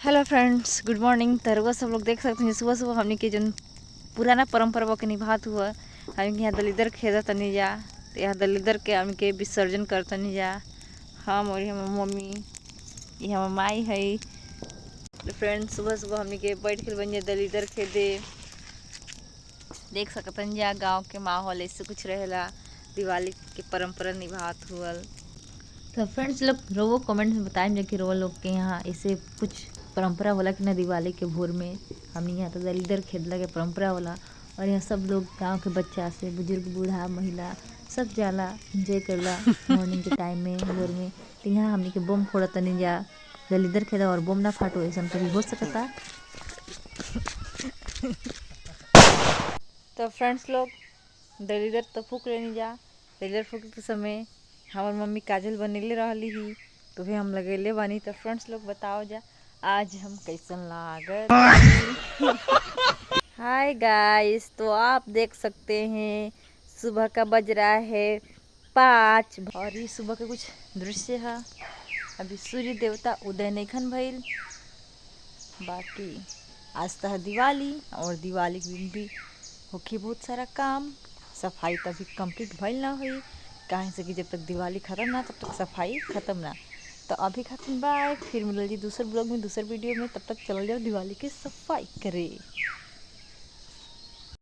Hello friends, good morning. तरवा सब लोग देख सकते हैं सुबह सुबह हमने के जो पुराना परंपरा के निभात हुआ हम यहाँ दलिदर खेदा तनी जा। तो यहाँ दलिदर के हमके विसर्जन करतनी जा हम और हमार मम्मी, ये हमार माई है। तो फ्रेंड्स सुबह सुबह हमने के बैठ के बन जा दलिदर खेदे। देख सकतन जा गाँव के माहौल ऐसे कुछ रहेला, दिवाली के परंपरा निभात हुआ। तो फ्रेंड्स लोग रोवो कमेंट में बताएं जो कि रोवो लोग के यहाँ ऐसे कुछ परंपरा होला कि ना दिवाली के भोर में हमने यहाँ तो दलिदर खेदला के परंपरा होला। और यहाँ सब लोग गांव के बच्चा से बुजुर्ग बूढ़ा महिला सब जाला एंजॉय करला मॉर्निंग के टाइम में भोर में। तो यहाँ हमने के बम फोड़ा तनी जा दलिदर खेदा और बम ना फाटो ऐसा कभी हो सकता। तो फ्रेंड्स लोग दलिदर तो फूक लेनी जा। दलिदर फूक के समय हमार मम्मी काजल बनेले रहली ही तो भी हम लगेले बानी। तो फ्रेंड्स लोग बताओ जा आज हम कैसन लागत। हाय गाइस, तो आप देख सकते हैं सुबह का बज रहा है 5 और ये सुबह के कुछ दृश्य है। अभी सूर्य देवता उदय नहीं भइल, बाकी आज तो है दिवाली और दिवाली के दिन भी होखी बहुत सारा काम। सफाई तो अभी कंप्लीट भइल ना हुई, कहीं से कि जब तक दिवाली ख़त्म ना तब तक सफाई ख़त्म ना। तो अभी खातिर बाय, फिर मिल जी दूसरे ब्लॉग में दूसरे वीडियो में। तब तक चल जाओ दिवाली की सफाई करे।